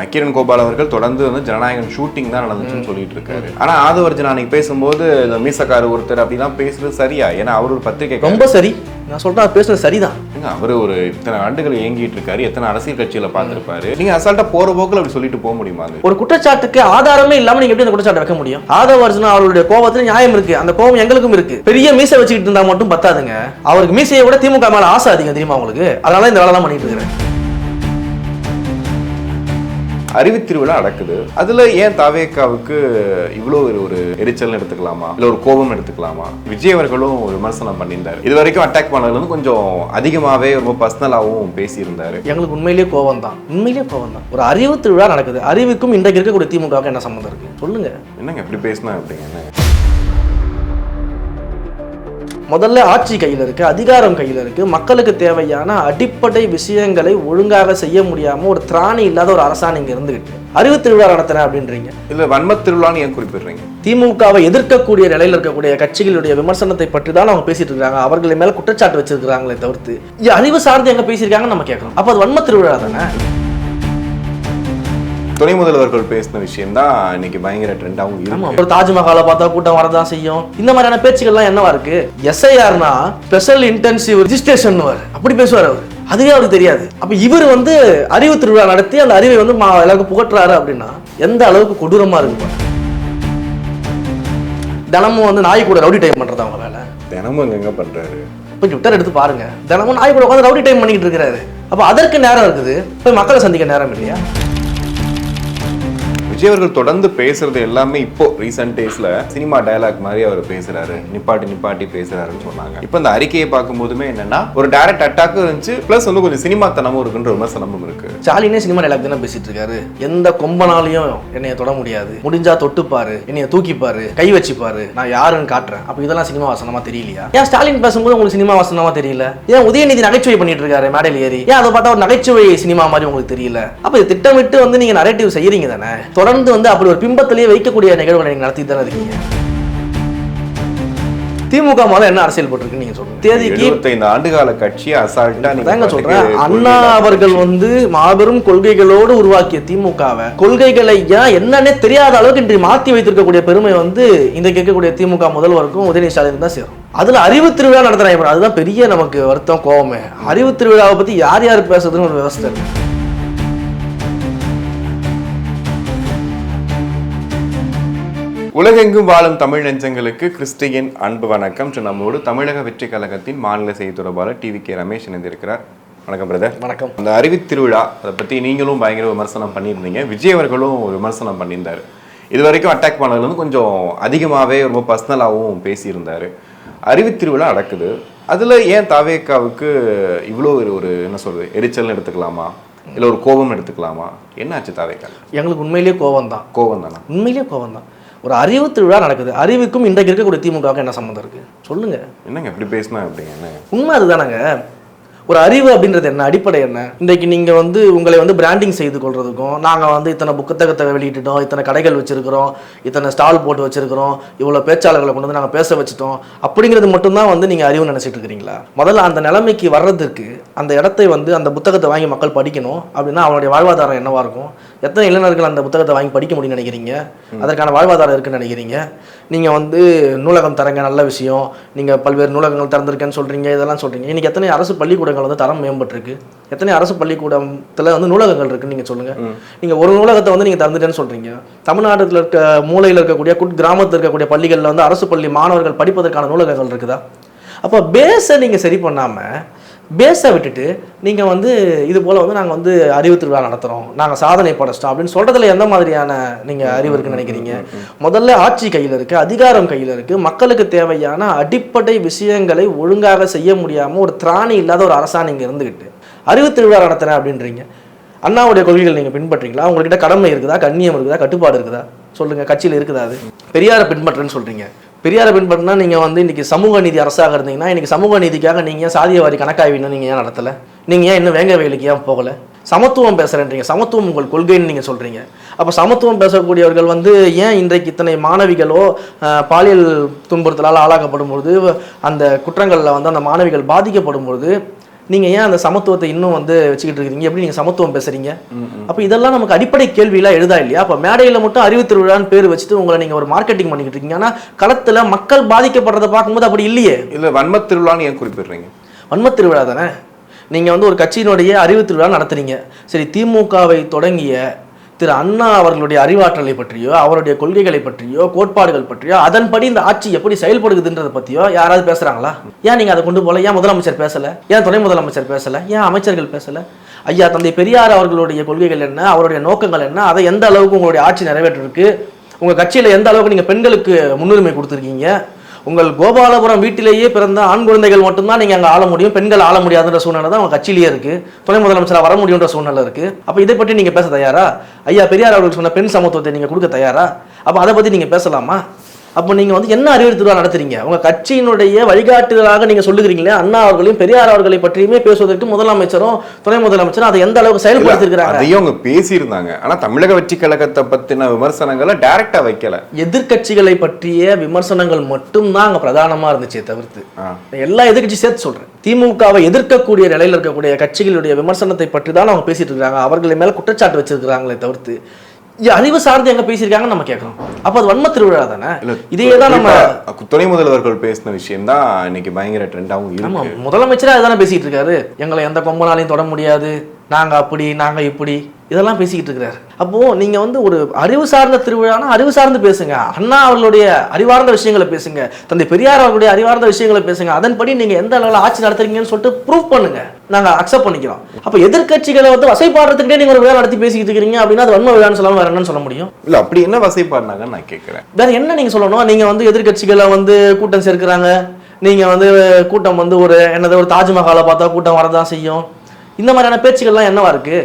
நக்கீரன் கோபால் அவர்கள் தொடர்ந்து வந்து ஜனநாயகன் ஷூட்டிங் தான் நடந்துச்சுன்னு சொல்லிட்டு இருக்காரு. ஆனா ஆதவர்ஜன் அன்னைக்கு பேசும்போது மீசக்காரு ஒருத்தர் அப்படிலாம் பேசுறது சரியா? ஏன்னா அவர் ஒரு பத்திரிகை ரொம்ப சரி, நான் சொல்றேன் பேசுறது சரிதான். அவரு ஒரு இத்தனை ஆண்டுகள் இயங்கிட்டு இருக்காரு, எத்தனை அரசியல் கட்சியில பார்த்திருப்பாரு. நீங்க அசால்ட்டா போற போக்குல அப்படி சொல்லிட்டு போக முடியுமா? ஒரு குற்றச்சாட்டுக்கு ஆதாரமே இல்லாம நீங்க எப்படி அந்த குற்றச்சாட்டு வைக்க முடியும்? ஆதவர்ஜன் அவருடைய கோபத்துல நியாயம் இருக்கு, அந்த கோபம் எங்களுக்கும் இருக்கு. பெரிய மீசை வச்சுக்கிட்டு இருந்தா மட்டும் பத்தாதுங்க, அவருக்கு மீசையை விட திமுக மேல ஆசை அதிகம் தெரியுமா உங்களுக்கு? அதனால இந்த வேலை தான் பண்ணிட்டு இருக்கிறேன். அறிவுத்திருவிழா நடக்குது, அதுல ஏன் தாவேக்காவுக்கு இவ்வளோ ஒரு எரிச்சல் எடுத்துக்கலாமா, இல்ல ஒரு கோபம் எடுத்துக்கலாமா? விஜய் அவர்களும் விமர்சனம் பண்ணியிருந்தாரு. இது வரைக்கும் அட்டாக் பண்ணதுல இருந்து கொஞ்சம் அதிகமாவே ரொம்ப பர்சனலாவும் பேசியிருந்தாரு. எங்களுக்கு உண்மையிலேயே கோபம் தான், உண்மையிலேயே கோபம் தான். ஒரு அறிவு திருவிழா நடக்குது, அறிவுக்கும் இன்றைக்கு இருக்கக்கூடிய திமுகவுக்கு என்ன சம்பந்தம் இருக்கு சொல்லுங்க? என்னங்க எப்படி பேசினா அப்படிங்க? முதல்ல ஆட்சி கையில் இருக்கு, அதிகாரம் கையில் இருக்கு, மக்களுக்கு தேவையான அடிப்படை விஷயங்களை ஒழுங்காக செய்ய முடியாம ஒரு திராணி இல்லாத ஒரு அரசாணை இங்க இருந்துகிட்டு அறிவு திருவிழா நடத்துறேன் அப்படின்றீங்க. இல்ல வன்ம திருவிழான்னு ஏன் குறிப்பிடுறீங்க? திமுகவை எதிர்க்கக்கூடிய நிலையில் இருக்கக்கூடிய கட்சிகளுடைய விமர்சனத்தை பற்றி தான் அவங்க பேசிட்டு இருக்காங்க, அவர்கள் மேல குற்றச்சாட்டு வச்சிருக்காங்களே தவிர்த்து அறிவு சார்ந்து எங்க பேசியிருக்காங்கன்னு நம்ம கேட்கறோம். அப்ப அது வன்ம திருவிழா தானே? துணை முதல்வர்கள் பேசின விஷயம் தான் இன்னைக்கு பயங்கர ட்ரெண்டாகவும் இருக்கு. ஒரு தாஜ்மஹாலை பார்த்தா கூட்டம் வரதான் செய்யும். இந்த மாதிரியான பேச்சுக்கள்லாம் என்னவா இருக்கு? எஸ்ஐஆர்னா ஸ்பெஷல் இன்டென்சிவ் ரிஜிஸ்ட்ரேஷன் அப்படி பேசுவார் அவர், அதுவே அவருக்கு தெரியாது. அப்ப இவர் வந்து அறிவு திருவிழா நடத்தி அந்த அறிவை வந்து எல்லாருக்கும் புகட்டுறாரு அப்படின்னா எந்த அளவுக்கு கொடூரமா இருக்கு. தினமும் வந்து நாய் கூட ரவுடி டைம் பண்றது அவங்க வேலை. தினமும் எங்க பண்றாரு? இப்போ ட்விட்டர் எடுத்து பாருங்க, தினமும் நாய் கூட உட்காந்து ரவுடி டைம் பண்ணிட்டு இருக்கிறாரு. அப்ப அதற்கு நேரம் இருக்குது, போய் மக்களை சந்திக்க நேரம் இல்லையா? விஜய் அவர்கள் தொடர்ந்து பேசுறது எல்லாமே இப்போ ரீசெண்ட் டேஸ்ல சினிமா டயலாக் மாதிரி அவர் பேசுறாரு, நிப்பாட்டி பேசுறாருன்னு சொன்னாங்க. இப்போ இந்த அறிக்கையை பார்க்கும் போதுமே என்னன்னா ஒரு டைரக்ட் அட்டாக்கும் இருந்துச்சு, பிளஸ் வந்து கொஞ்சம் சினிமா தனமும் இருக்குன்ற விமர்சனமும் இருக்கு. ஸ்டாலினே சினிமா டயலாக் தானே பேசிட்டு இருக்காரு. எந்த கொம்பனாலையும் என்னைய தொட முடியாது, முடிஞ்சா தொட்டுப்பாரு, என்னைய தூக்கிப்பாரு, கை வச்சுப்பாரு, நான் யாருன்னு காட்டுறேன். அப்ப இதெல்லாம் சினிமா வாசனமா தெரியலையா? ஏன் ஸ்டாலின் பேசும்போது உங்களுக்கு சினிமா வாசனமா தெரியல? ஏன் உதயநிதி நகைச்சுவை பண்ணிட்டு இருக்காரு மேடையில் ஏறி, ஏன் அதை பார்த்தா ஒரு நகைச்சுவை சினிமா மாதிரி உங்களுக்கு தெரியல? அப்ப இது திட்டமிட்டு வந்து நீங்க நரேட்டிவ் செய்யறீங்க தானே, தொடர்ந்து வந்து அப்படி ஒரு பிம்பத்திலேயே வைக்கக்கூடிய நிகழ்வுகளை நீங்க நடத்தி தானே இருக்கீங்க. திமுக மேல என்ன அரசியல் போட்டிருக்கு நீங்க சொல்லுங்க. தேதிக்கு 25 ஆண்டுகால கட்சியை அசால்ட்டா நீங்க சொல்றேன். அண்ணா அவர்கள் வந்து மாபெரும் கொள்கைகளோடு உருவாக்கிய திமுகவை கொள்கைகளை என்னன்னே தெரியாத அளவுக்கு இன்று மாற்றி வைத்திருக்கக்கூடிய பெருமை வந்து இன்றைக்கு இருக்கக்கூடிய திமுக முதல்வருக்கும் உதயநிதி ஸ்டாலின் தான் சேரும். அதுல அறிவு திருவிழா நடத்துறாங்க, அதுதான் பெரிய நமக்கு வருத்தம் கோவமே. அறிவு திருவிழாவை பத்தி யார் யார் பேசுறதுன்னு ஒரு விவசாய இருக்கு. உலகெங்கும் வாழும் தமிழ் நெஞ்சங்களுக்கு கிறிஸ்டியன் அன்பு வணக்கம். நம்மோடு தமிழக வெற்றி கழகத்தின் மாநில செய்தி தொடர்பாளர் டிவி.கே. ரமேஷ் இணைந்திருக்கிறார். வணக்கம் பிரதர். வணக்கம். அந்த அறிவு திருவிழா அதை பத்தி நீங்களும் பயங்கர விமர்சனம் பண்ணியிருந்தீங்க, விஜய் அவர்களும் விமர்சனம் பண்ணியிருந்தாரு. இது வரைக்கும் அட்டாக் பண்ணதுல இருந்து கொஞ்சம் அதிகமாவே ரொம்ப பர்சனலாகவும் பேசியிருந்தாரு. அறிவு திருவிழா நடக்குது, அதுல ஏன் தாவேக்காவுக்கு இவ்வளோ ஒரு என்ன சொல்றது எரிச்சல் எடுத்துக்கலாமா, இல்ல ஒரு கோபம் எடுத்துக்கலாமா? என்னாச்சு தாவேக்கா? எங்களுக்கு உண்மையிலேயே கோபம் தான். கோபம் தானா? உண்மையிலேயே கோபம் தான். ஒரு அறிவு திருவிழா நடக்குது, அறிவுக்கும் இன்றைக்கு இருக்கக்கூடிய திமுகவுக்கு என்ன சம்மந்தம் இருக்கு சொல்லுங்க? என்னங்க எப்படி பேசினா அப்படிங்க? உண்மை அதுதானங்க. ஒரு அறிவு அப்படின்றது என்ன, அடிப்படை என்ன? இன்றைக்கு நீங்கள் வந்து உங்களை வந்து பிராண்டிங் செய்து கொள்றதுக்கும், நாங்கள் வந்து இத்தனை புத்தகத்தை வெளியிட்டுட்டோம், இத்தனை கடைகள் வச்சிருக்கிறோம், இத்தனை ஸ்டால் போட்டு வச்சிருக்கிறோம், இவ்வளோ பேச்சாளர்களை கொண்டு வந்து நாங்கள் பேச வச்சுட்டோம் அப்படிங்கிறது மட்டும்தான் வந்து நீங்கள் அறிவுன்னு நினச்சிட்டு இருக்கிறீங்களா? முதல்ல அந்த நிலைமைக்கு வர்றதுக்கு அந்த இடத்தை வந்து அந்த புத்தகத்தை வாங்கி மக்கள் படிக்கணும் அப்படின்னா அவனுடைய வாழ்வாதாரம் என்னவா இருக்கும்? எத்தனை இளைஞர்கள் அந்த புத்தகத்தை வாங்கி படிக்க முடியும்னு நினைக்கிறீங்க? அதற்கான வாழ்வாதாரம் இருக்குன்னு நினைக்கிறீங்க? நீங்கள் வந்து நூலகம் தரங்க, நல்ல விஷயம், நீங்கள் பல்வேறு நூலகங்கள் திறந்திருக்கேன்னு சொல்கிறீங்க, இதெல்லாம் சொல்கிறீங்க. இன்றைக்கி எத்தனை அரசு பள்ளிக்கூடங்கள் வந்து தரம் மேம்பட்டுருக்கு? எத்தனை அரசு பள்ளிக்கூடத்தில் வந்து நூலகங்கள் இருக்குன்னு நீங்கள் சொல்லுங்கள். நீங்கள் ஒரு நூலகத்தை வந்து நீங்கள் திறந்துட்டேன்னு சொல்கிறீங்க. தமிழ்நாட்டில் இருக்க மூலையில் இருக்கக்கூடிய கிராமத்தில் இருக்கக்கூடிய பள்ளிகளில் வந்து அரசு பள்ளி மாணவர்கள் படிப்பதற்கான நூலகங்கள் இருக்குதா? அப்போ பேஸை நீங்கள் சரி பண்ணாமல் பேஸை விட்டுட்டு நீங்கள் வந்து இது போல் வந்து நாங்கள் வந்து அறிவு திருவிழா நடத்துகிறோம், நாங்கள் சாதனை படைச்சிட்டோம் அப்படின்னு சொல்கிறதுல எந்த மாதிரியான நீங்கள் அறிவு இருக்குன்னு நினைக்கிறீங்க? முதல்ல ஆட்சி கையில் இருக்குது, அதிகாரம் கையில் இருக்குது, மக்களுக்கு தேவையான அடிப்படை விஷயங்களை ஒழுங்காக செய்ய முடியாமல் ஒரு திராணி இல்லாத ஒரு அரசாணை இங்கே இருந்துக்கிட்டு அறிவு திருவிழா நடத்துகிறேன் அப்படின்றீங்க. அண்ணாவுடைய கொள்கைகள் நீங்கள் பின்பற்றீங்களா? உங்கள்கிட்ட கடமை இருக்குதா, கண்ணியம் இருக்குதா, கட்டுப்பாடு இருக்குதா சொல்லுங்கள்? கட்சியில் இருக்குதா? அது பெரியாரை பின்பற்றுன்னு சொல்கிறீங்க. பெரியாரை பின்பற்றினா நீங்கள் வந்து இன்றைக்கி சமூக நீதி அரசாக இருந்தீங்கன்னா இன்றைக்கி சமூக நீதிக்காக நீங்கள் ஏன் சாதியவாரி கணக்காய்வின்னு நீங்கள் ஏன் நடத்தலை? நீங்கள் ஏன் இன்னும் வேங்க வேலைக்கு ஏன் போகலை? சமத்துவம் பேசுகிறேன்றீங்க, சமத்துவம் உங்கள் கொள்கைன்னு நீங்கள் சொல்கிறீங்க. அப்போ சமத்துவம் பேசக்கூடியவர்கள் வந்து ஏன் இன்றைக்கு இத்தனை மாணவிகளோ பாலியல் துன்புறுத்தலால் ஆளாக்கப்படும் பொழுது, அந்த குற்றங்களில் வந்து அந்த மாணவிகள் பாதிக்கப்படும் பொழுது நீங்க ஏன் அந்த சமத்துவத்தை இன்னும் வந்து வச்சுக்கிட்டு இருக்கீங்க, எப்படி நீங்க சமத்துவம் பேசுறீங்க? அப்ப இதெல்லாம் நமக்கு அடிப்படை கேள்வியெல்லாம் எழுதா இல்லையா? அப்ப மேடையில மட்டும் அறிவு திருவிழான்னு பேர் வச்சுட்டு உங்களை நீங்க ஒரு மார்க்கெட்டிங் பண்ணிக்கிட்டு இருக்கீங்க. ஆனா களத்துல மக்கள் பாதிக்கப்படுறதை பார்க்கும்போது அப்படி இல்லையே. இல்ல வன்மத் திருவிழான்னு ஏன் குறிப்பிடுறீங்க? வன்மத் திருவிழா தானே. நீங்க வந்து ஒரு கட்சியினுடைய அறிவு திருவிழா நடத்துறீங்க. சரி, திமுகவை தொடங்கிய திரு அண்ணா அவர்களுடைய அறிவாற்றலை பற்றியோ, அவருடைய கொள்கைகளை பற்றியோ, கோட்பாடுகள் பற்றியோ, அதன்படி இந்த ஆட்சி எப்படி செயல்படுதுன்றதை பற்றியோ யாராவது பேசுறாங்களா? ஏன் நீங்க அதை கொண்டு போல? ஏன் முதலமைச்சர் பேசல? ஏன் துணை முதலமைச்சர் பேசல? ஏன் அமைச்சர்கள் பேசல? ஐயா தந்தை பெரியார் அவர்களுடைய கொள்கைகள் என்ன, அவருடைய நோக்கங்கள் என்ன, அதை எந்த அளவுக்கு உங்களுடைய ஆட்சி நிறைவேற்றிருக்கு, உங்க கட்சியில எந்த அளவுக்கு நீங்க பெண்களுக்கு முன்னுரிமை கொடுத்துருக்கீங்க, உங்கள் கோபாலபுரம் வீட்டிலேயே பிறந்த ஆண் குழந்தைகள் மட்டும்தான் நீங்க அங்க ஆள முடியும், பெண்கள் ஆள முடியாதுன்ற சூழ்நிலை தான் உங்க கட்சியிலேயே இருக்கு, துணை முதலமைச்சரா வர முடியுன்ற சூழ்நிலை இருக்கு. அப்ப இதை பற்றி நீங்க பேச தயாரா? ஐயா பெரியார் அவர்கள் சொன்ன பெண் சமத்துவத்தை நீங்க கொடுக்க தயாரா? அப்ப அதை பத்தி நீங்க பேசலாமா? அப்போ நீங்க வந்து என்ன அறிவு திருவிழா நடத்துறீங்க? உங்க கட்சியினுடைய வழிகாட்டுதலாக நீங்க சொல்லுகிறீங்களே அண்ணா அவர்களையும் பெரியார் அவர்களை பற்றியுமே பேசுவதற்கு முதலமைச்சரும் துணை முதலமைச்சரும் அதை எந்த அளவுக்கு செயல்படுத்திருக்கிறாங்க? அதையும் அவங்க பேசியிருந்தாங்க. ஆனா தமிழக வெற்றி கழகத்தை பத்தின விமர்சனங்களை டைரக்டா வைக்கல. எதிர்கட்சிகளை பற்றிய விமர்சனங்கள் மட்டும்தான் அங்க பிரதானமா இருந்துச்சே தவிர்த்து எல்லா எதிர்கட்சி சேர்த்து சொல்றேன், திமுகவை எதிர்க்கக்கூடிய நிலையில் இருக்கக்கூடிய கட்சிகளுடைய விமர்சனத்தை பற்றி தான் அவங்க பேசிட்டு இருக்காங்க. அவர்களை மேல குற்றச்சாட்டு வச்சிருக்கிறாங்களே தவிர்த்து அறிவு சார்ந்து எங்க பேசியிருக்காங்கன்னு நம்ம கேட்கறோம். அப்ப அது வன்ம திருவிழா தானே. இதேதான் நம்ம துணை முதல்வர்கள் பேசின விஷயம் தான் இன்னைக்கு பயங்கர ட்ரெண்டாவும் இருக்கு. முதலமைச்சரே அதுதானே பேசிட்டு இருக்காரு. எங்களை எந்த கொம்பனாலையும் தொட முடியாது, நாங்க அப்படி நாங்க இப்படி, இதெல்லாம் பேசிக்கிட்டு இருக்கிறாரு. அப்போ நீங்க வந்து ஒரு அறிவு சார்ந்த திருவிழானா அறிவு சார்ந்து பேசுங்க, அண்ணா அவர்களுடைய அறிவார்ந்த விஷயங்களை பேசுங்க, தந்தை பெரியார் அவர்களுடைய அறிவார்ந்த விஷயங்களை பேசுங்க, அதன்படி நீங்க எந்த அளவில் ஆட்சி நடத்துறீங்கன்னு சொல்லிட்டு ப்ரூவ் பண்ணுங்க, நாங்க அக்செப்ட் பண்ணிக்கிறோம். அப்ப எதிர்கட்சிகளை வந்து வசைப்பாடுறதுக்கிட்டே நீங்க ஒரு விழா நடத்தி பேசிக்கிட்டு இருக்கீங்க அப்படின்னா அது வன்ம விழான்னு சொல்லாம வேற என்னன்னு சொல்ல முடியும்? இல்ல அப்படி என்ன வசைப்பாடுனாங்கன்னு நான் கேட்கிறேன். வேற என்ன நீங்க சொல்லணும்? நீங்க வந்து எதிர்கட்சிகளை வந்து கூட்டம் சேர்க்கிறாங்க, நீங்க வந்து கூட்டம் வந்து ஒரு என்னது ஒரு தாஜ்மஹாலை பார்த்தா கூட்டம் வரதான் செய்யும், இந்த மாதிரியான பேச்சுக்கள்லாம் என்னவா இருக்கு?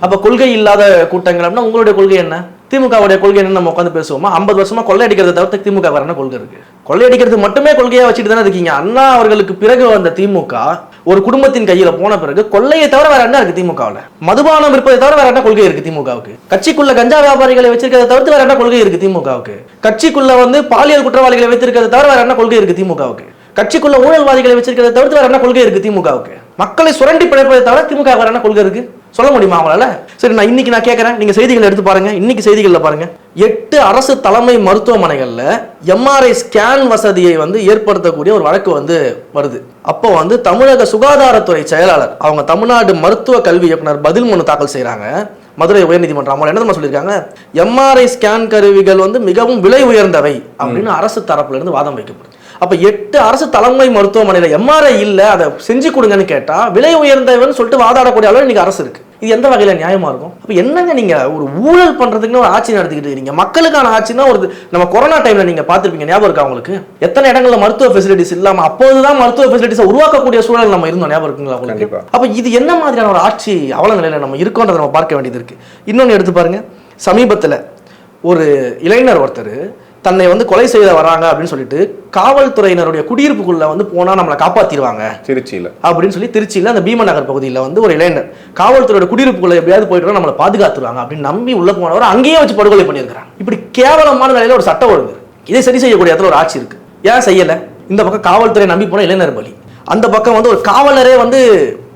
அப்ப கொள்கை இல்லாத கூட்டங்கள் அப்படின்னா உங்களுடைய கொள்கை என்ன, திமுகவுடைய கொள்கை என்ன நம்ம உட்காந்து பேசுவோமா? 50 வருஷமா கொள்ளையடிக்கிறத தவிர்த்து திமுக வேற என்ன கொள்கை இருக்கு? கொள்ளையடிக்கிறது மட்டுமே கொள்கையா வச்சுட்டு தானே இருக்கீங்க. அண்ணா அவர்களுக்கு பிறகு வந்த திமுக ஒரு குடும்பத்தின் கையில போன பிறகு கொள்ளையை தவிர வேற என்ன இருக்கு திமுகவுல? மதுபானம் இருப்பதை தவிர வேற என்ன கொள்கை இருக்கு திமுகவுக்கு? கட்சிக்குள்ள கஞ்சா வியாபாரிகளை வச்சிருக்கிறத தவிர்த்து வேற என்ன கொள்கை இருக்கு திமுகவுக்கு? கட்சிக்குள்ள வந்து பாலியல் குற்றவாளிகளை வைத்திருக்கிறத தவிர வேற என்ன கொள்கை இருக்கு திமுகவுக்கு? கட்சிக்குள்ள ஊழல்வாதிகளை வச்சிருக்கிறத தவிர்த்து வேற என்ன கொள்கை இருக்கு திமுகவுக்கு? மக்களை சுரண்டி பிழைப்பதை தவிர திமுக வேற என்ன கொள்கை இருக்கு சொல்ல முடியுமா அவங்களால? சரி, நான் இன்னைக்கு கேட்கறேன், நீங்க செய்திகளை எடுத்து பாருங்க. இன்னைக்கு செய்திகள்ல பாருங்க, 8 அரசு தலைமை மருத்துவமனைகள்ல எம்ஆர்ஐ ஸ்கேன் வசதியை வந்து ஏற்படுத்தக்கூடிய ஒரு வழக்கு வந்து வருது. அப்போ வந்து தமிழக சுகாதாரத்துறை செயலாளர் அவங்க தமிழ்நாடு மருத்துவ கல்வி இயக்குனர் பதில் மனு தாக்கல் செய்யறாங்க மதுரை உயர்நீதிமன்றம். அவங்க என்ன சொல்லியிருக்காங்க, எம்ஆர்ஐ ஸ்கேன் கருவிகள் வந்து மிகவும் விலை உயர்ந்தவை அப்படின்னு அரசு தரப்புல இருந்து வாதம் வைக்கப்படுது. அப்ப 8 அரசு தலைமை மருத்துவமனையில எம்ஆர்ஐ இல்ல, அதை செஞ்சு கொடுங்கன்னு கேட்டா விலை உயர்ந்தவன்னு சொல்லிட்டு வாதாடக்கூடிய அளவு இன்னைக்கு அரசு இருக்கு. இது எந்த வகையில நியாயமா இருக்கும்? அப்ப என்னங்க நீங்க ஒரு ஊழல் பண்றதுக்குன்னு ஒரு ஆட்சி நடத்திக்கிட்டு இருக்கீங்க. மக்களுக்கான ஆட்சினா ஒரு நம்ம கொரோனா டைம்ல நீங்க பாத்துருப்பீங்க, ஞாபகம் இருக்கா உங்களுக்கு? எத்தனை இடங்கள்ல மருத்துவ ஃபெசிலிட்டிஸ் இல்லாம அப்போதுதான் மருத்துவ ஃபெசிலிட்டிஸ் உருவாக்கக்கூடிய சூழல் நம்ம இருந்தோம், ஞாபகம் இருக்குங்களா உங்களுக்கு? அப்ப இது என்ன மாதிரியான ஒரு ஆட்சி அவல நிலையில நம்ம இருக்கோன்றதை நம்ம பார்க்க வேண்டியது இருக்கு. இன்னொன்னு எடுத்து பாருங்க, சமீபத்துல ஒரு இளைஞர் ஒருத்தர் தன்னை வந்து கொலை செய்ய வராங்க அப்படின்னு சொல்லிட்டு காவல்துறையினருடைய குடியிருப்புக்குள்ள வந்து போனா நம்மளை காப்பாத்திடுவாங்க திருச்சியில அப்படின்னு சொல்லி திருச்சியில அந்த பீம நகர் பகுதியில் வந்து ஒரு இளைஞர் காவல்துறையோட குடியிருப்புக்குள்ள எப்படியாவது போயிட்டு நம்மளை பாதுகாத்துருவாங்க அப்படின்னு நம்பி உள்ள போனவர் அங்கேயே வச்சு படுகொலை பண்ணியிருக்கிறாங்க. இப்படி கேவலமான நிலையில ஒரு சட்டம் ஒழுங்கு, இதை சரி செய்யக்கூடிய இடத்துல ஒரு ஆட்சி இருக்கு. ஏன் செய்யல? இந்த பக்கம் காவல்துறை நம்பி போன இளைஞர் பலி, அந்த பக்கம் வந்து ஒரு காவலரே வந்து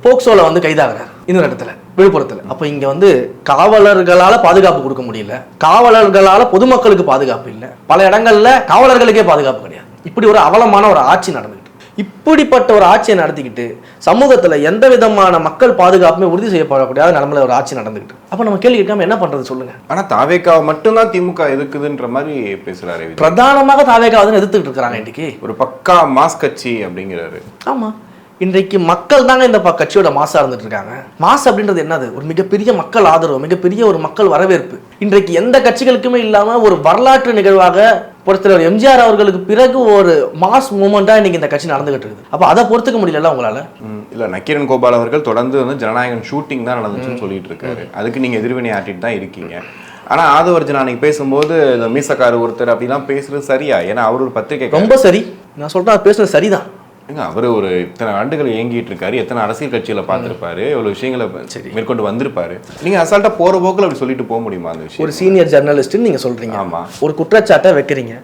போக்சோல வந்து கைதாகிறார் இன்னொரு இடத்துல விழுப்புரத்துல. அப்ப இங்க வந்து காவலர்களால பாதுகாப்பு கொடுக்க முடியல, காவலர்களால பொதுமக்களுக்கு பாதுகாப்பு இல்லை, பல இடங்கள்ல காவலர்களுக்கே பாதுகாப்பு கிடையாது. இப்படி ஒரு அவலமான ஒரு ஆட்சி நடந்துகிட்டு, இப்படிப்பட்ட ஒரு ஆட்சியை நடத்திக்கிட்டு சமூகத்துல எந்த விதமான மக்கள் பாதுகாப்புமே உறுதி செய்யப்படக்கூடிய நிலைமையில ஒரு ஆட்சி நடந்துகிட்டு, அப்ப நம்ம கேள்வி கேட்காம என்ன பண்றது சொல்லுங்க? ஆனா தாவேகா மட்டும்தான் திமுக எதுக்குதுன்ற மாதிரி பேசுறாரு. பிரதானமாக தாவேகா வந்து எதிர்த்துக்கிட்டு இருக்காங்க. இன்னைக்கு ஒரு பக்கா மாஸ் கட்சி அப்படிங்கிறாரு. ஆமா, இன்றைக்கு மக்கள் தாங்க இந்த கட்சியோட மாசா இருந்துட்டு இருக்காங்க. மாஸ் அப்படின்றது என்னது? ஒரு மிகப்பெரிய மக்கள் ஆதரவு, மிகப்பெரிய ஒரு மக்கள் வரவேற்பு. இன்றைக்கு எந்த கட்சிகளுக்குமே இல்லாம ஒரு வரலாற்று நிகழ்வாக பொறுத்தவரை எம்ஜிஆர் அவர்களுக்கு பிறகு ஒரு மாஸ் மூமெண்டா இன்னைக்கு இந்த கட்சி நடந்துகிட்டு இருக்குது. அப்ப அதை பொறுத்துக்க முடியல உங்களால? இல்ல, நக்கீரன் கோபால் அவர்கள் தொடர்ந்து வந்து ஜனநாயகன் ஷூட்டிங் தான் நடந்துச்சுன்னு சொல்லிட்டு இருக்காரு. அதுக்கு நீங்க எதிர்வினை ஆட்டிட்டு தான் இருக்கீங்க. ஆனா ஆதவர்ஜன் அன்னைக்கு பேசும்போது இந்த மீசக்காரு ஒருத்தர் அப்படிலாம் பேசுறது சரியா? ஏன்னா அவர் ஒரு பத்திரிகை ரொம்ப சரி, நான் சொல்றேன் பேசுறது சரிதான். அவரு ஒரு இத்தனை ஆண்டுகள் இயங்கிட்டு இருக்காரு, எத்தனை அரசியல் கட்சியில பார்த்திருப்பாரு, எவ்வளவு விஷயங்களை மேற்கொண்டு வந்திருப்பாரு. நீங்க அசால்ட்டா போற போக்குல அப்படி சொல்லிட்டு போக முடியுமா? அந்த விஷயம் ஒரு சீனியர் ஜெர்னலிஸ்ட் நீங்க சொல்றீங்க, ஆமா, ஒரு குற்றச்சாட்டை வைக்கிறீங்க,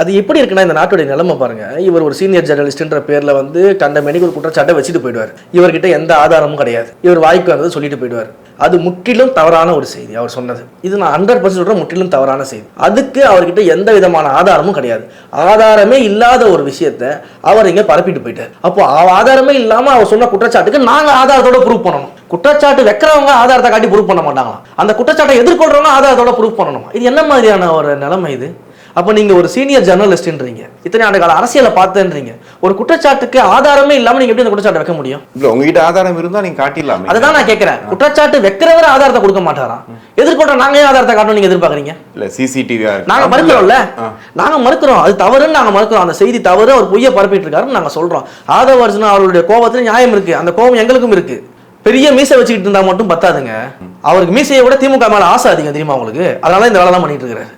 அது எப்படி இருக்குன்னா இந்த நாட்டுடைய நிலைமை பாருங்க. இவர் ஒரு சீனியர் ஜெர்னலிஸ்ட்ன்ற பேர்ல வந்து கண்ட மெனிக்கு ஒரு குற்றச்சாட்டை வச்சுட்டு போயிடுவார். இவர்கிட்ட எந்த ஆதாரமும் கிடையாது. இவர் வாய்க்கு வந்தது சொல்லிட்டு போயிடுவார். அது முற்றிலும் தவறான ஒரு செய்தி அவர் சொன்னது. இது நான் 100% சொல்றேன், முற்றிலும் தவறான செய்தி. அதுக்கு அவர்கிட்ட எந்த விதமான ஆதாரமும் கிடையாது. ஆதாரமே இல்லாத ஒரு விஷயத்தை அவர் இங்க பரப்பிட்டு போயிட்டார். அப்போ ஆதாரமே இல்லாம அவர் சொன்ன குற்றச்சாட்டுக்கு நாங்க ஆதாரத்தோட ப்ரூவ் பண்ணணும். குற்றச்சாட்டு வைக்கிறவங்க ஆதாரத்தை காட்டி ப்ரூவ் பண்ண மாட்டாங்களாம். அந்த குற்றச்சாட்டை எதிர்கொள்றவங்க ஆதாரத்தோட ப்ரூவ் பண்ணணும். இது என்ன மாதிரியான ஒரு நிலைமை இது? அப்போ நீங்க ஒரு சீனியர் ஜெர்னலிஸ்ட்ன்றீங்க, இத்தனை ஆண்டு கால அரசியலை பார்த்தேன்றீங்க, ஒரு குற்றச்சாட்டுக்கு ஆதாரமே இல்லாம நீங்க எப்படி அந்த குற்றச்சாட்டை வைக்க முடியும்? இல்ல உங்ககிட்ட ஆதாரம் இருந்தா நீங்க காட்டிடலாம். அதுதான் நான் கேட்கிறேன். குற்றச்சாட்டு வைக்கிறவரை ஆதாரத்தை கொடுக்க மாட்டாராம், எதிர்கொள்ற நாங்க ஏன் ஆதாரத்தை காட்டணும் நீங்க எதிர்பார்க்கறீங்க? இல்ல சிசிடிவி நாங்க மறுக்கிறோம்ல, நாங்க மறுக்கிறோம், அது தவறுன்னு நாங்க மறுக்கிறோம். அந்த செய்தி தவறு, அவர் பொய்யை பரப்பிட்டு இருக்காருன்னு நாங்க சொல்றோம். ஆதவர்ஜுனா அவருடைய கோபத்துல நியாயம் இருக்கு, அந்த கோபம் எங்களுக்கும் இருக்கு. பெரிய மீசை வச்சுக்கிட்டு இருந்தா மட்டும் பத்தாதுங்க, அவருக்கு மீசையை விட திமுக மேல ஆசை அதிகம் தெரியுமா உங்களுக்கு? அதனால இந்த வேலை தான் பண்ணிட்டு இருக்கிறாரு.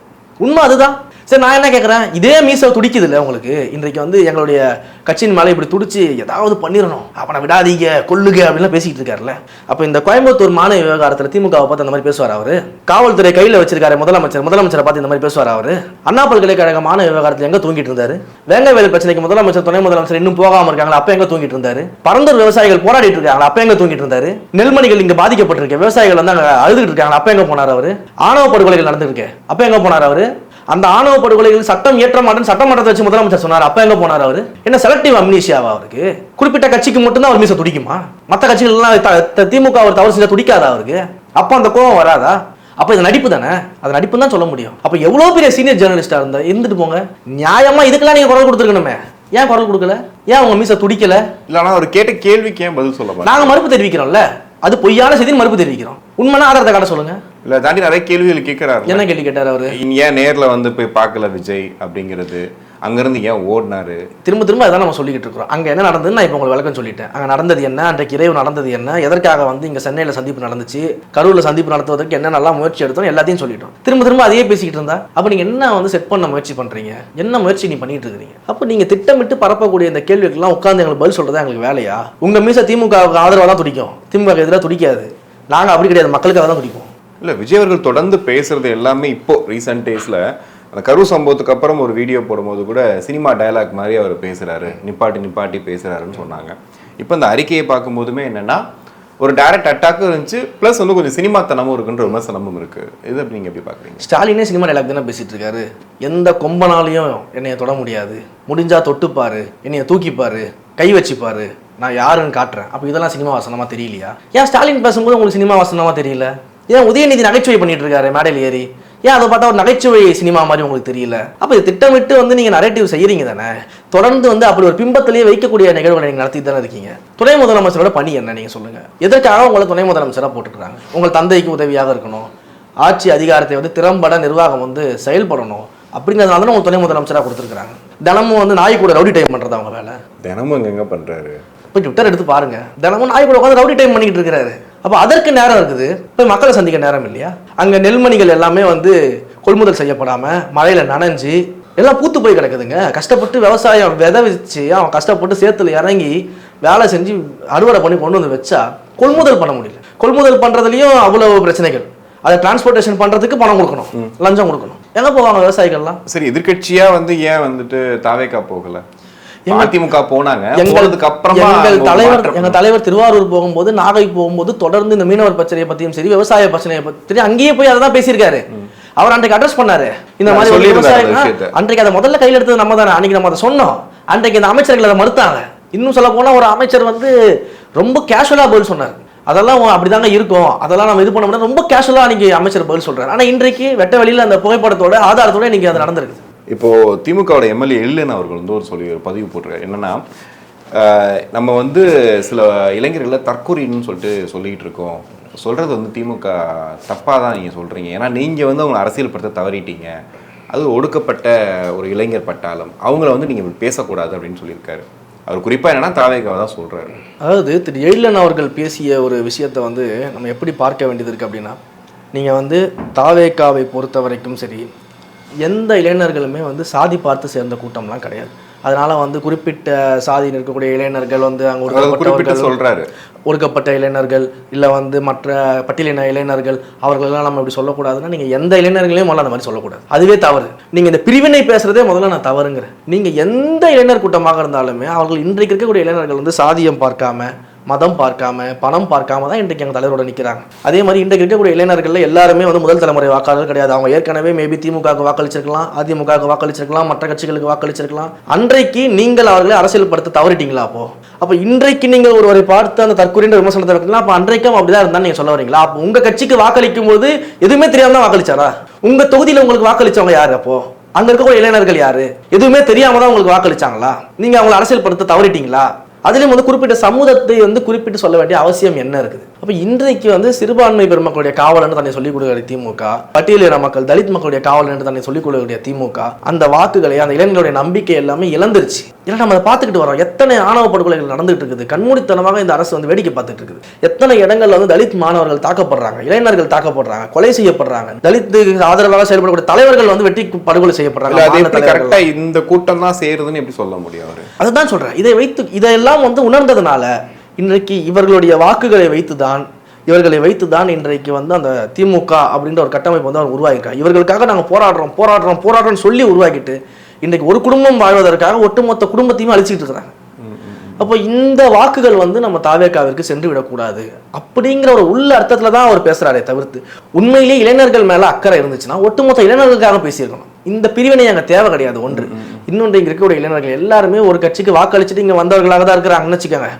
உண்மை அதுதான். சரி, நான் என்ன கேட்குறேன், இதே மீசை துடிக்குது இல்லை உங்களுக்கு? இன்றைக்கு வந்து எங்களுடைய கட்சியின் மேலே இப்படி துடிச்சு ஏதாவது பண்ணிடணும், அவனை விடாதீங்க கொல்லுக அப்படின்லாம் பேசிக்கிட்டு இருக்காருல்ல. அப்போ இந்த கோயம்புத்தூர் மாநில விவகாரத்தில் திமுகவை பார்த்து அந்த மாதிரி பேசுவார் அவரு? காவல்துறை கையில் வச்சிருக்காரு முதலமைச்சரை பார்த்து இந்த மாதிரி பேசுவார் அவரு? அண்ணா பல்கலைக்கழக மாநில விவகாரத்தில் எங்கே தூங்கிட்டு இருந்தாரு? வேங்கவேல் பிரச்சனைக்கு முதலமைச்சர் துணை முதலமைச்சர் இன்னும் போகாம இருக்காங்களா, அப்போ எங்கே தூங்கிட்டு இருந்தாரு? பரந்தூர் விவசாயிகள் போராடிட்டு இருக்காங்களா, அப்போ எங்கே தூங்கிட்டு இருந்தாரு? நெல்மணிகள் இங்கே பாதிக்கப்பட்டிருக்கு, விவசாயிகள் வந்து அங்கே அழுதுகிட்டு இருக்காங்க, அப்போ எங்கே போனார் அவரு? ஆணவ படுகொலைகள் நடந்துருக்கு, அப்போ எங்கே போனார் அவரு? அந்த ஆணவ படுகொலைகள் சட்டம் ஏற்ற மாட்டேன்னு சட்டமன்றத்தை வச்சு முதலமைச்சர் சொன்னார், அப்ப எங்க போனார் அவரு? என்ன செலக்டிவ் அம்னீஷியாவா அவருக்கு? குறிப்பிட்ட கட்சிக்கு மட்டும்தான் அவர் மீச துடிக்குமா? மற்ற கட்சிகள் எல்லாம் திமுக அவர் தவறு செஞ்சா துடிக்காதா அவருக்கு? அப்ப அந்த கோபம் வராதா? அப்ப இது நடிப்பு தானே, அது நடிப்பு தான் சொல்ல முடியும். அப்ப எவ்வளவு பெரிய சீனியர் ஜெர்னலிஸ்டா இருந்தா இருந்துட்டு போங்க, நியாயமா இதுக்கெல்லாம் நீங்க குரல் கொடுத்துருக்கணுமே, ஏன் குரல் கொடுக்கல? ஏன் உங்க மீச துடிக்கல? இல்ல அவர் கேட்ட கேள்விக்கு ஏன் பதில் சொல்ல? நாங்க மறுப்பு தெரிவிக்கிறோம்ல, அது பொய்யான செய்தின்னு மறுப்பு தெரிவிக்கிறோம். உண்மைனா ஆதாரத்தை காட்ட சொல்லுங்க. இல்ல தாண்டி நிறைய கேள்விகள் கேட்கிறாரு. என்ன கேள்வி கேட்டாரு அவரு? ஏன் நேர்ல வந்து போய் பார்க்கல விஜய் அப்படிங்கிறது, அங்கிருந்து ஏன் ஓடினாரு? திரும்ப திரும்ப அதான் நம்ம சொல்லிக்கிட்டு இருக்கிறோம். அங்க என்ன நடந்ததுன்னு நான் இப்போ உங்களுக்கு விளக்கம் சொல்லிட்டேன். அங்க நடந்தது என்ன, அன்றைக்கு இரவு நடந்தது என்ன, எதற்காக வந்து இங்க சென்னையில சந்திப்பு நடந்துச்சு, கரூர்ல சந்திப்பு நடத்துவதற்கு என்ன நல்லா முயற்சி எடுத்தோம், எல்லாத்தையும் சொல்லிட்டோம். திரும்ப திரும்ப அதையே பேசிக்கிட்டு இருந்தா அப்ப நீங்க என்ன வந்து செட் பண்ண முயற்சி பண்றீங்க? என்ன முயற்சி நீ பண்ணிட்டு இருக்கீங்க? அப்ப நீங்க திட்டமிட்டு பரப்பக்கூடிய இந்த கேள்விக்கெல்லாம் உட்கார்ந்து எங்களுக்கு பதில் சொல்றதா எங்களுக்கு வேலையா? உங்க மீச திமுகவுக்கு ஆதரவா தான் துடிக்கும், திமுக எதிராக துடிக்காது. நாங்க அப்படி கிடையாது, மக்களுக்காக தான் துடிப்போம். இல்ல விஜய் அவர்கள் தொடர்ந்து பேசுறது எல்லாமே இப்போ ரீசெண்ட் டேஸ்ல அந்த கரூர் சம்பவத்துக்கு அப்புறம் ஒரு வீடியோ போடும்போது கூட சினிமா டயலாக் மாதிரி அவர் பேசுறாரு, நிப்பாட்டி பேசுறாருன்னு சொன்னாங்க. இப்போ இந்த அறிக்கையை பார்க்கும்போதுமே என்னன்னா ஒரு டைரக்ட் அட்டாக்கும் இருந்துச்சு, பிளஸ் வந்து கொஞ்சம் சினிமாத்தனமும் இருக்குன்ற விமர்சனமும் இருக்கு. இது அப்படி நீங்க எப்படி பாக்குறீங்க? ஸ்டாலினே சினிமா டைலாக் தானே பேசிட்டு இருக்காரு. எந்த கொம்பனாலையும் என்னைய தொட முடியாது, முடிஞ்சா தொட்டுப்பாரு, என்னைய தூக்கிப்பாரு, கை வச்சுப்பாரு, நான் யாருன்னு காட்டுறேன். அப்போ இதெல்லாம் சினிமா வாசனமா தெரியலையா? ஏன் ஸ்டாலின் பேசும்போது உங்களுக்கு சினிமா வாசனமா தெரியல? ஏன் உதயநிதி நகைச்சுவை பண்ணிட்டு இருக்காரு மேடையில் ஏறி, ஏன் அதை பார்த்தா ஒரு நகைச்சுவை சினிமா மாதிரி உங்களுக்கு தெரியல? அப்போ இது திட்டமிட்டு வந்து நீங்க நரேட்டிவ் செய்யறீங்க தானே, தொடர்ந்து வந்து அப்படி ஒரு பிம்பத்திலேயே வைக்கக்கூடிய நிகழ்வுகளை நீங்க நடத்தி தானே இருக்கீங்க. துணை முதலமைச்சரோட பணி என்ன நீங்க சொல்லுங்க? எதற்காக உங்களை துணை முதலமைச்சராக போட்டுக்கிறாங்க? உங்கள் தந்தைக்கு உதவியாக இருக்கணும், ஆட்சி அதிகாரத்தை வந்து திறம்பட நிர்வாகம் வந்து செயல்படணும் அப்படிங்கிறதுனால தான் உங்க துணை முதலமைச்சராக கொடுத்துருக்காங்க. தினமும் வந்து நாய் கூட ரவுடி டைம் பண்றது அவங்க வேலை. தினமும் எங்க பண்றாரு? போய் ட்விட்டர் எடுத்து பாருங்க, தினமும் நாய் கூட உட்காந்து ரவுடி டைம் பண்ணிக்கிட்டு இருக்கிறாரு. அப்போ அதற்கு நேரம் இருக்குது, போய் மக்களை சந்திக்க நேரம் இல்லையா? அங்கே நெல்மணிகள் எல்லாமே வந்து கொள்முதல் செய்யப்படாமல் மழையில் நனைஞ்சு எல்லாம் பூத்து போய் கிடக்குதுங்க. கஷ்டப்பட்டு விவசாயம் விதை வச்சு அவன் கஷ்டப்பட்டு சேத்துல இறங்கி வேலை செஞ்சு அறுவடை பண்ணி கொண்டு வந்து வச்சா கொள்முதல் பண்ண முடியல. கொள்முதல் பண்ணுறதுலையும் அவ்வளவு பிரச்சனைகள். அதை டிரான்ஸ்போர்ட்டேஷன் பண்ணுறதுக்கு பணம் கொடுக்கணும், லஞ்சம் கொடுக்கணும். எங்கே போவாங்க விவசாயிகள்லாம்? சரி, எதிர்கட்சியா வந்து ஏன் வந்துட்டு தாவேக்கா போகல? அதிமுக போனாங்க. எங்க தலைவர் திருவாரூர் போகும்போது, நாகை போகும்போது தொடர்ந்து இந்த மீனவர் பிரச்சனையை பத்தியும் சரி, விவசாய பிரச்சனையை பத்தி அங்கேயே போய் அதை தான் பேசியிருக்காரு. அவர் அன்றைக்கு அட்ரஸ் பண்ணாரு இந்த மாதிரி விவசாயம். அன்றைக்கு அதை முதல்ல கையில் எடுத்தது நம்ம தானே, அன்னைக்கு நம்ம அதை சொன்னோம். அன்றைக்கு இந்த அமைச்சர்கள் அதை மறுத்தாங்க. இன்னும் சொல்ல போனா ஒரு அமைச்சர் வந்து ரொம்ப கேஷுவலா பதில் சொன்னார். அதெல்லாம் அப்படிதாங்க இருக்கும், அதெல்லாம் நம்ம இது பண்ண முடியாது, ரொம்ப கேஷுவலா அன்னைக்கு அமைச்சர் பதில் சொல்றாரு. ஆனா இன்றைக்கு வெட்ட வெளியில அந்த புகைப்படத்தோட ஆதாரத்தோட இன்னைக்கு அது நடந்திருக்கு. இப்போ திமுகவோட எம்எல்ஏ எல்என் அவர்கள் வந்து ஒரு பதிவு போட்டிருக்காரு. என்னன்னா நம்ம வந்து சில இளைஞர்களை தற்கொலைன்னு சொல்லிட்டு இருக்கோம், சொல்றது வந்து திமுக தப்பா தான் நீங்க சொல்றீங்க. ஏன்னா நீங்க வந்து அவங்க அரசியல் படுத்த தவறிட்டீங்க, அது ஒடுக்கப்பட்ட ஒரு இளைஞர் பட்டாளம், அவங்கள வந்து நீங்க பேசக்கூடாது அப்படின்னு சொல்லியிருக்காரு. அவர் குறிப்பா என்னன்னா தாவேக்காவை தான் சொல்றாரு. அதாவது திரு எழிலன் அவர்கள் பேசிய ஒரு விஷயத்தை வந்து நம்ம எப்படி பார்க்க வேண்டியது இருக்கு அப்படின்னா, நீங்க வந்து தாவேக்காவை பொறுத்த வரைக்கும் சரி, எந்த இளைஞர்களுமே வந்து சாதி பார்த்து சேர்ந்த கூட்டம்லாம் கிடையாது. அதனால வந்து குறிப்பிட்ட சாதியில் இருக்கக்கூடிய இளைஞர்கள் வந்து அங்கே குறிப்பிட்டு சொல்றாரு. ஒடுக்கப்பட்ட இளைஞர்கள் இல்லை வந்து மற்ற பட்டியலின இளைஞர்கள் அவர்களெல்லாம் நம்ம இப்படி சொல்லக்கூடாதுன்னா நீங்கள் எந்த இளைஞர்களையும் முதல்ல அந்த மாதிரி சொல்லக்கூடாது. அதுவே தவறு. நீங்கள் இந்த பிரிவினை பேசுறதே முதல்ல நான் தவறுங்கிறேன். நீங்கள் எந்த இளைஞர் கூட்டமாக இருந்தாலுமே அவர்கள் இன்றைக்கு இருக்கக்கூடிய இளைஞர்கள் வந்து சாதியம் பார்க்காம, மதம் பார்க்காம, பணம் பார்க்காம தான் இன்றைக்கு எங்கள் தலைவரோட நிற்கிறாங்க. அதே மாதிரி இன்றைக்கு இருக்கக்கூடிய இளைஞர்கள் எல்லாருமே வந்து முதல் தலைமுறை வாக்காளர்கள் கிடையாது. அவங்க ஏற்கனவே மேபி திமுகவுக்கு வாக்களிச்சிருக்கலாம், அதிமுகவுக்கு வாக்களிச்சிருக்கலாம், மற்ற கட்சிகளுக்கு வாக்களிச்சிருக்கலாம். அன்றைக்கு நீங்கள் அவர்களை அரசியல் படுத்த தவறிட்டீங்களா? அப்போ இன்றைக்கு நீங்கள் ஒருவரை பார்த்து அந்த தற்கொலைன்ற விமர்சனத்தை வைக்கலாம். அப்போ அன்றைக்கும் அப்படிதான் இருந்தா நீங்க சொல்ல வரீங்களா? அப்போ உங்க கட்சிக்கு வாக்களிக்கும் போது எதுவுமே தெரியாம தான் வாக்களிச்சாரா? உங்க தொகுதியில் உங்களுக்கு வாக்களிச்சவங்க யாரு? அப்போ அங்க இருக்கக்கூடிய இளைஞர்கள் யாரு? எதுவுமே தெரியாம தான் உங்களுக்கு வாக்களிச்சாங்களா? நீங்க அவங்களை அரசியல் படுத்த தவறிட்டீங்களா? அதுலேயும் வந்து குறிப்பிட்ட சமூகத்தை வந்து குறிப்பிட்டு சொல்ல வேண்டிய அவசியம் என்ன இருக்குது? அப்போ இன்றைக்கு வந்து சிறுபான்மை பெருமக்களுடைய காவல் என்று தன்னை சொல்லிக் கொடுக்கிற திமுக, பட்டியலின மக்கள் தலித் மக்களுடைய காவல் என்று தன்னை சொல்லிக் கொடுக்கக்கூடிய திமுக அந்த வாக்குகளை, அந்த இளைஞர்களுடைய நம்பிக்கை எல்லாமே இழந்துருச்சு. ஏன்னா நம்ம அதை பார்த்துக்கிட்டு வரோம். எத்தனை ஆணவ படுகொலைகள் நடந்துட்டு இருக்குது. கண்மூடித்தனமாக இந்த அரசு வந்து வேடிக்கை பார்த்துட்டு இருக்குது. எத்தனை இடங்கள்ல வந்து தலித் மாணவர்கள் தாக்கப்படுறாங்க, இளைஞர்கள் தாக்கப்படுறாங்க, கொலை செய்யப்படுறாங்க. தலித்துக்கு ஆதரவாக செயல்படக்கூடிய தலைவர்கள் வந்து வெட்டி படுகொலை செய்யப்படுறாங்க. இந்த கூட்டம் தான் சேருதுன்னு எப்படி சொல்ல முடியும்? அதுதான் சொல்றேன். இதெல்லாம் வந்து உணர்ந்ததுனால இன்றைக்கு இவர்களுடைய வாக்குகளை வைத்துதான் இன்றைக்கு வந்து அந்த திமுக அப்படின்ற ஒரு கட்டமைப்பு வந்து அவர் உருவாக்கியிருக்காங்க. இவர்களுக்காக நாங்கள் போராடுறோம் சொல்லி உருவாக்கிட்டு இன்றைக்கு ஒரு குடும்பம் வாழ்வதற்காக ஒட்டுமொத்த குடும்பத்தையும் அழிச்சிட்டு இருக்கிறாங்க. அப்போ இந்த வாக்குகள் வந்து நம்ம தாவேகாவிற்கு சென்று விடக்கூடாது அப்படிங்கிற ஒரு உள்ள அர்த்தத்துல தான் அவர் பேசுறாரே தவிர்த்து உண்மையிலேயே இளைஞர்கள் மேல அக்கறை இருந்துச்சுன்னா ஒட்டுமொத்த இளைஞர்களுக்காக பேசியிருக்கணும். இந்த பிரிவினை அங்கே தேவை கிடையாது. ஒன்று. இன்னொன்று, இங்கே இருக்கக்கூடிய இளைஞர்கள் எல்லாருமே ஒரு கட்சிக்கு வாக்களிச்சுட்டு இங்கே வந்தவர்களாக தான் இருக்கிறாங்கன்னு வச்சுக்கோங்க.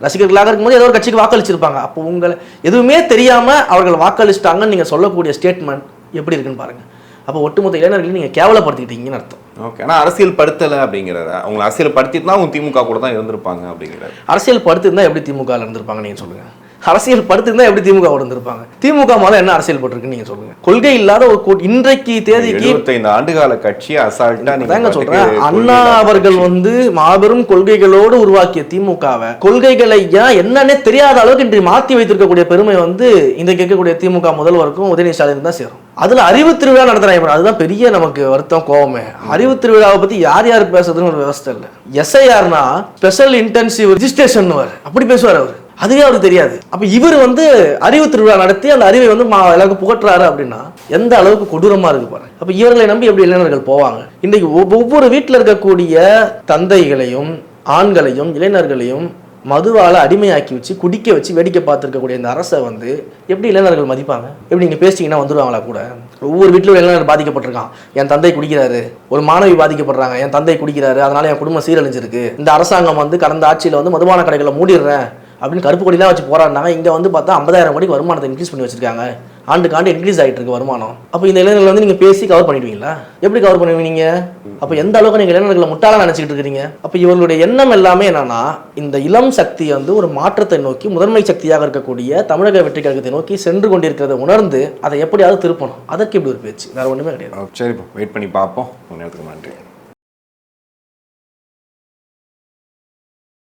ரசிகர்களாக இருக்கும்போது ஏதோ ஒரு கட்சிக்கு வாக்களிச்சிருப்பாங்க. அப்போ உங்களை எதுவுமே தெரியாம அவர்கள் வாக்களிச்சிட்டாங்கன்னு நீங்க சொல்லக்கூடிய ஸ்டேட்மெண்ட் எப்படி இருக்குன்னு பாருங்க. அப்போ ஒட்டுமொத்த இளைஞர்களையும் நீங்க கேவலப்படுத்திக்கிட்டீங்கன்னு அர்த்தம். ஓகே. ஆனால் அரசியல் படுத்தலை அப்படிங்கிறத, அவங்க அரசியல் படுத்திட்டு அவங்க திமுக கூட தான் இருந்திருப்பாங்க அப்படிங்கிறது. அரசியல் படுத்திருந்தா எப்படி திமுக இருந்திருப்பாங்க நீங்க சொல்லுங்க? அரசியல் படுத்திருந்தா எப்படி திமுக இருந்திருப்பாங்க? திமுக மேல என்ன அரசியல் பட்டிருக்கு நீங்க சொல்லுங்க? கொள்கை இல்லாத ஒரு இன்றைக்கு தேதிக்கு 75 ஆண்டுகால கட்சி அசால்ட்டா நீங்க சொல்றேன். அண்ணா அவர்கள் வந்து மாபெரும் கொள்கைகளோடு உருவாக்கிய திமுகவை கொள்கைகளை என்னன்னே தெரியாத அளவுக்கு இன்றைக்கு மாற்றி வைத்திருக்கக்கூடிய பெருமை வந்து இன்றைக்கு இருக்கக்கூடிய திமுக முதல்வருக்கும் உதயநிதி ஸ்டாலின் தான் சேரும். அதுல அறிவு திருவிழா நடத்துறாங்க. அதுதான் பெரிய நமக்கு வருத்தம், கோவமே. அறிவு திருவிழாவை பத்தி யார் யார் பேசுறதுன்னு ஒரு விவசாய இல்லை. எஸ்ஐஆர்னா ஸ்பெஷல் இன்டென்சிவ் ரிஜிஸ்ட்ரேஷன் அப்படி பேசுவார் அவர். அதுவே அவருக்கு தெரியாது. அப்ப இவர் வந்து அறிவு திருவிழா நடத்தி அந்த அறிவை வந்து எல்லாருக்கும் புகட்டுறாரு அப்படின்னா எந்த அளவுக்கு கொடூரமா இருக்கு பாருங்க. அப்ப இவர்களை நம்பி எப்படி இளைஞர்கள் போவாங்க? இன்னைக்கு ஒவ்வொரு வீட்டில் இருக்கக்கூடிய தந்தைகளையும் ஆண்களையும் இளைஞர்களையும் மதுவால அடிமையாக்கி வச்சு குடிக்க வச்சு வேடிக்கை பார்த்துருக்கக்கூடிய இந்த அரசை வந்து எப்படி இளைஞர்கள் மதிப்பாங்க? எப்படி நீங்க பேசிட்டீங்கன்னா வந்துடுவாங்களா கூட? ஒவ்வொரு வீட்டிலும் இளைஞர் பாதிக்கப்பட்டிருக்கான். என் தந்தை குடிக்கிறாரு, ஒரு மாணவி பாதிக்கப்படுறாங்க, என் தந்தை குடிக்கிறாரு, அதனால என் குடும்பம் சீரழிஞ்சிருக்கு, இந்த அரசாங்கம் வந்து கடந்த ஆட்சியில் வந்து மதுபான கடைகளை மூடிடுறேன் அப்படின்னு கருப்பு கொடிலாம் வச்சு போராடினாங்க. இங்கே வந்து பார்த்தா 50,000 கோடிக்கு வருமானத்தை இன்க்ரீஸ் பண்ணி வச்சிருக்காங்க. ஆண்டுக்கு இன்க்ரீஸ் ஆகிட்டு இருக்கு வருமானம். அப்போ இந்த இளைஞர்கள் வந்து நீங்கள் பேசி கவர் பண்ணிடுவீங்களா? எப்படி கவர் பண்ணுவீங்க? அப்போ எந்த அளவுக்கு நீங்கள் இளைஞர்களை முட்டாளாக நினச்சிக்கிட்டு இருக்கிறீங்க? அப்போ இவர்களுடைய எண்ணம் எல்லாமே என்னன்னா, இந்த இளம் சக்தி வந்து ஒரு மாற்றத்தை நோக்கி முதன்மை சக்தியாக இருக்கக்கூடிய தமிழக வெற்றி கழகத்தை நோக்கி சென்று கொண்டிருக்கிறத உணர்ந்து அதை எப்படியாவது திருப்பணும். அதற்கு இப்படி ஒரு பேச்சு, வேற ஒன்றுமே கிடையாது. சரி, வெயிட் பண்ணி பார்ப்போம். நேரத்துக்கு நன்றி.